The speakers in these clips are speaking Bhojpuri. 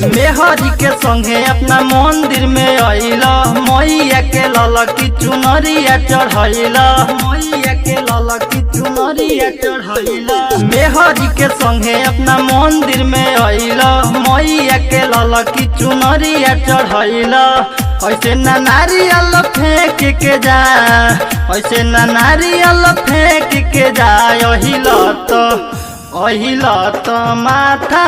मेहरी के संगे अपना मंदिर में अइला, मैया के ललकी चुनरिया चढ़ैला, मैया के ललकी चुनरिया चढ़ैला। मेहरी के संगे अपना मंदिर में अइला, मैया के ललकी चुनरिया चढ़ैला। ऐसे ना नारियल फेंक के जा, ऐसे ना नारियल फेंक के जा। अहिला तो माथा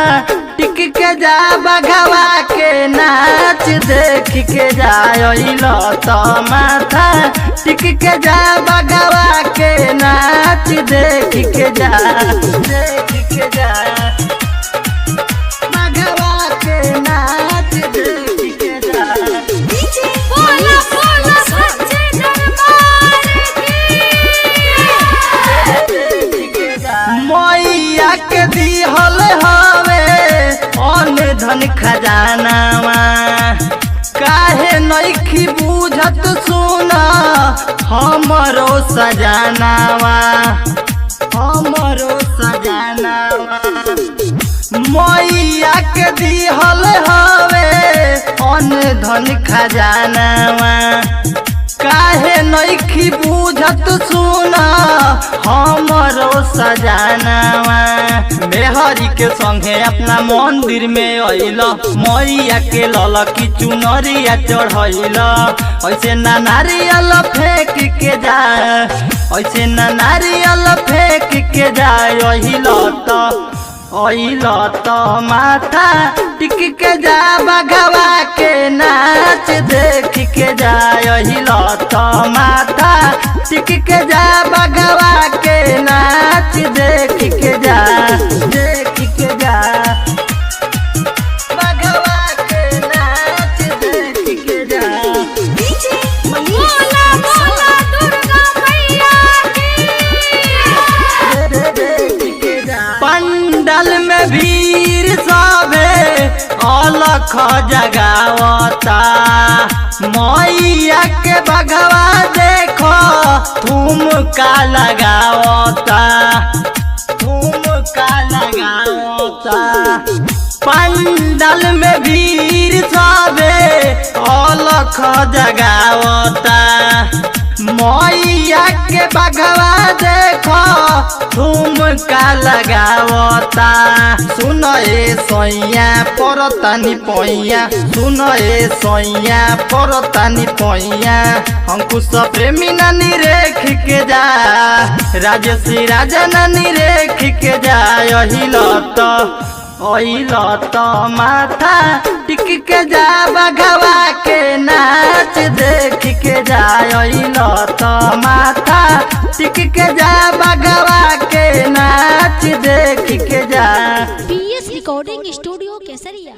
टिक के जा, बघवा के नाच देख के जा। अहिला तो माथा टिक के जा, बघवा के नाच देख के जा, देख के जा। बघवा के नाच देख के जा। बोला बोला सच्चे दरबार की। मैया के दिहल हवे अन्न धन खजानावा, काहे नइखी बुझत सुना हमरो सजानावा, हमरो सजानावा। मैया के दिहल हवे अन्न धन खजानावा, काहे नइखी बुझत सुना हमरो सजानावा। मेहरी के संगे अपना मंदिर में अइला, मैया के ललकी चुनरिया चढ़ैला। ऐसे ना नारियल फेंक के जा, ऐसे ना नारियल फेंक के जा। अइला तो माथा टिक के जा, बघवा के नाच देख के जा। अइला तो माथा टिक के जा, बघवा के नाच देख के जा, देख के जा। बघवा के नाच देख के जा। बोला बोला दुर्गा मैया की। पंडल में भीड़ सबे अलख जगावता, मैया के बघवा देखो ठुमका लगावता, ठुमका लगावता। पंडल में भीड़ सबे अलख जगावता, मैया के बघवा देखो ठुमका लगावता। सुन ए सैया परतानी पैया, सुन ए सैया परतानी पैया। अंकुश प्रेमी नानी रेख के जा, राजेशी राजा नानी रेख के जा। अइला तो माथा टिक के जा, बघवा के नाच देख के जा। अइला तो माथा टिक के जा, बघवा के नाच देख के जा। PS रिकॉर्डिंग स्टूडियो केसरिया।